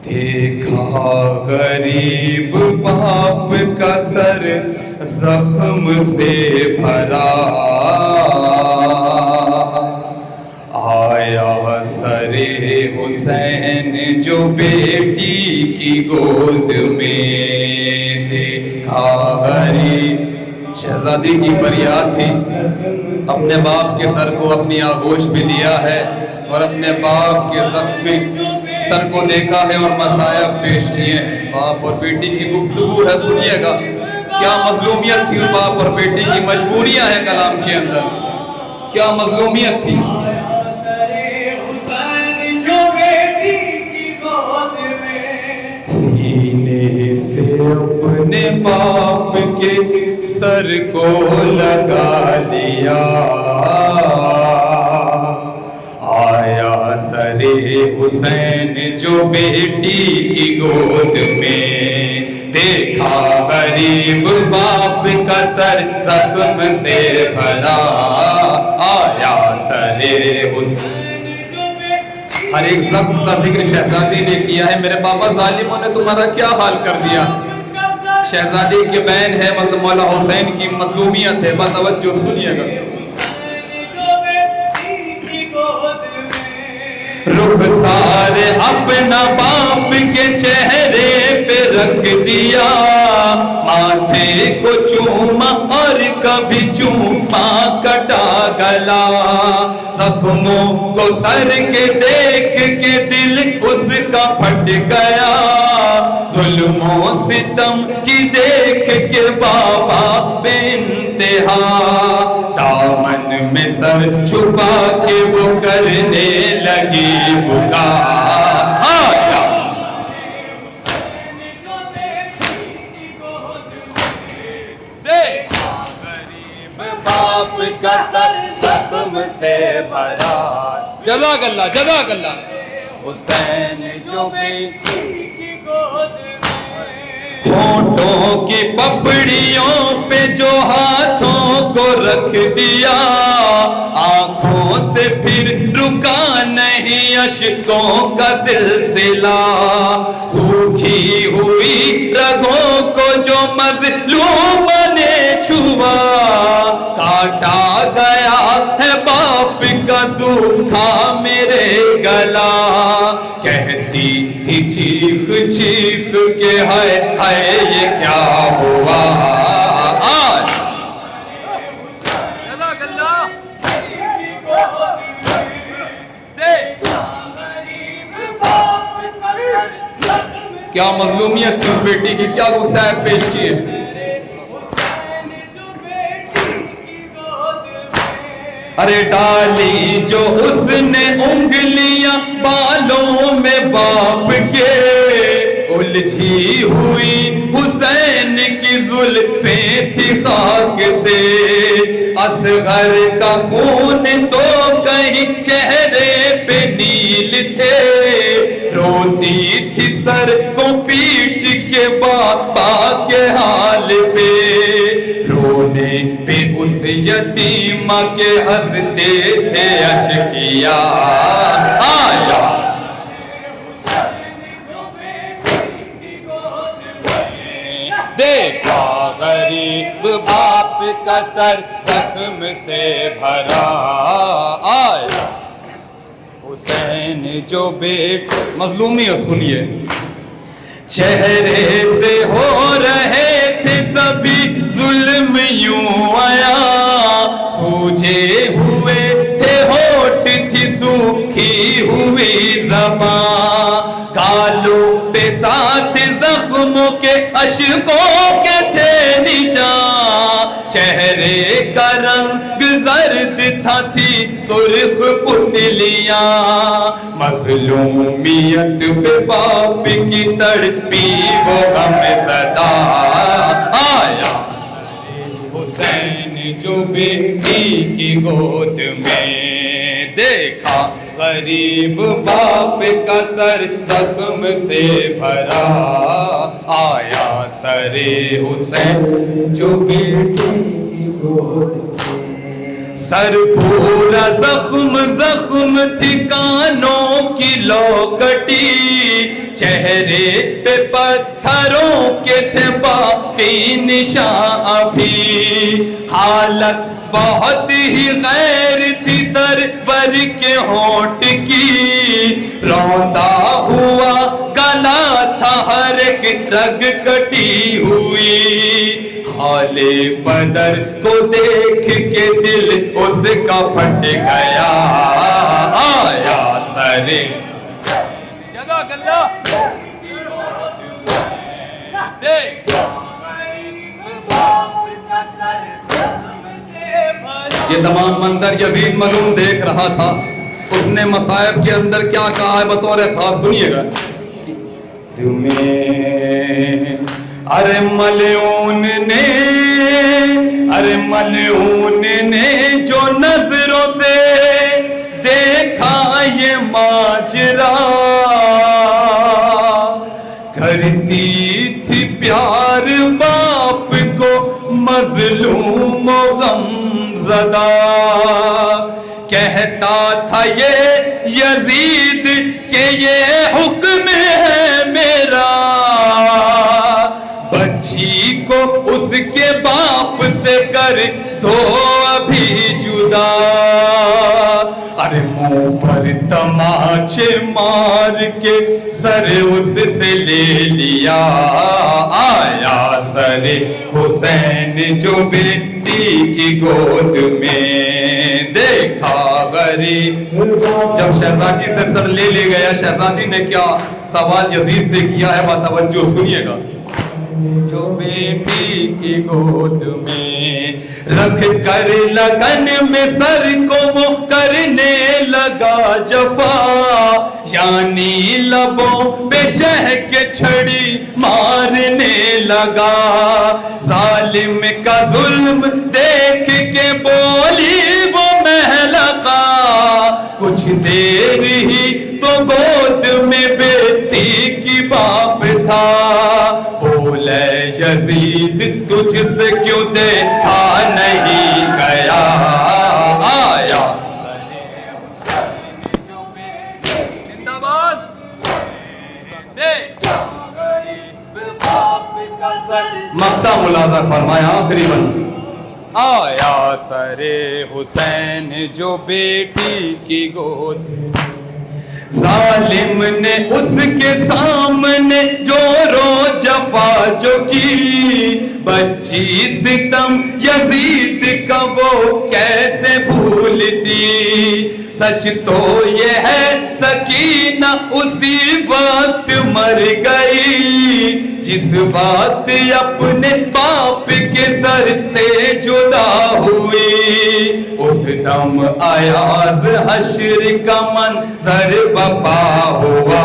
دیکھا غریب باپ کا سر زخم سے بھرا، آیا سر حسین جو بیٹی کی گود میں، دیکھا غریب۔ شہزادی کی فریاد تھی، اپنے باپ کے سر کو اپنی آغوش بھی دیا ہے اور اپنے باپ کے زخمی سر کو دیکھا ہے اور مصائب پیش کیے ہیں۔ باپ اور بیٹی کی گفتگو ہے، سنیے گا کیا مظلومیت تھی باپ اور بیٹی کی، مجبوریاں ہیں کلام کے اندر، کیا مظلومیت تھی۔ سینے سے اپنے باپ کے سر کو لگا لیا، آیا سر حسین جو بیٹی کی گود میں، دیکھا غریب باپ کا سر زخم سے بھرا، آیا سر حسین۔ ہر ایک زخم کا ذکر شہزادی نے کیا ہے، میرے بابا ظالموں نے تمہارا کیا حال کر دیا۔ شہزادی کی بہن ہے، مطلب مولا حسین کی مظلومیت ہے، بتوجہ سنیے گا۔ رخسار اپنا باپ کے چہرے پہ رکھ دیا، ماتھے کو چوما اور کبھی چوما کٹا گلا، زخموں کو سر کے دیکھ کے دل اس کا پھٹ گیا، ظلم و ستم کی دیکھ کے بابا بے انتہا، دامن میں سر چھپا کے وہ کرنے لگی بکا، غریب باپ کا سر زخم سے بھرا، جزاک اللہ جزاک اللہ۔ حسین جو بیٹی کی گود میں، ہونٹوں کی پپڑیوں پہ جو ہاتھوں کو رکھ دیا، آنکھوں سے پھر رکا نہیں اشکوں کا سلسلہ، سوکھی ہوئی رگوں کو جو مظلوم نے چھوا، کاٹا گیا ہے باپ کا سوکھا میرے گلا، کہتی تھی چیخ چیخ کے ہائے ہائے یہ کیا ہوا، کیا مظلومیت تھی اس بیٹی کی، کیا گستاخ پیش کیے۔ ارے ڈالی جو اس نے انگلیاں بالوں میں باپ کے، الجھی ہوئی حسین کی زلفیں تھی خاک سے، اصغر کا خون تو کہیں چہرے پہ نیل تھے، روتی تھی سر کو پیٹ کے باپا کے حال پہ، رونے پہ اس یتیمہ کے ہنستے تھے اشکیا، آیا دیکھا غریب باپ کا سر زخم سے بھرا، آیا حسین جو بیٹ مظلومیت سنیے، چہرے سے ہو رہے تھے سبھی ظلم یوں آیا، سوجے ہوئے تھے ہوٹ تھی سوکھی ہوئی زبان، گالوں پہ ساتھ زخموں کے اشکوں کے تھے نشان، چہرے کا رنگ زرد تھا تھی سرخ پتلیاں، مظلومیت پہ باپ کی تڑپی وہ غم زدہ، آیا حسین جو بیٹی کی گود میں، دیکھا غریب باپ کا سر زخم سے بھرا، آیا سر حسین جو بیٹی کی گود میں، سر پورا زخم زخم تھی کانوں کی لوکٹی، چہرے پہ پتھروں کے تھے باقی نشان ابھی، حالت بہت ہی غیر تھی سرور کے ہونٹ کی، روندا ہوا گلا تھا ہر ایک رگ کٹی ہوئی، حال بدر کو دیکھ کے دل اس کا پھٹ گیا، آیا سرے جگہ گلہ دیکھ یہ تمام منظر یزید ملعون دیکھ رہا تھا۔ اس نے مصائب کے اندر کیا کہا ہے بطور خاص سنیے گا، تمہیں ارے ملعون نے جو نظروں سے دیکھا یہ ماجرا، کرتی تھی پیار باپ کو مظلوم و غم زدہ، کہتا تھا یہ یزید کہ یہ حکم ہے میرا، بچی کو اس کے باپ سے کر دو ابھی جدا، ارے منہ پر تماچے مار کے سر اس سے لے لیا، آیا سر حسین جو بیٹی کی گود میں، دیکھا غریب جب شہزادی سے سر لے گیا، شہزادی نے کیا سوال یزید سے کیا ہے باتوجہ سنیے گا، جو بیٹی کی گود میں رکھ کر لگن میں سر کو وہ کرنے لگا جفا، یعنی لبوں پہ شہ کے چھڑی مارنے لگا، ظالم کا ظلم دیکھ کے بولی وہ مہلکا، کچھ دیر ہی تو گود میں بیٹی کی باپ تھا، بولے یزید تجھ سے کیوں دیکھا نہیں گیا، آیا مقطع ملاحظہ فرمایا آخری بند، آیا سر حسین جو بیٹی کی گود، ظالم نے اس کے سامنے جو رو جفا جو کی، بچی ستم یزید کا وہ کیسے بھولتی، سچ تو یہ ہے سکینہ اسی وقت مر گئی، جس وقت اپنے باپ کے سر سے جدا ہوئی، اس دم ایاز حشر کا منظر بپا ہوا۔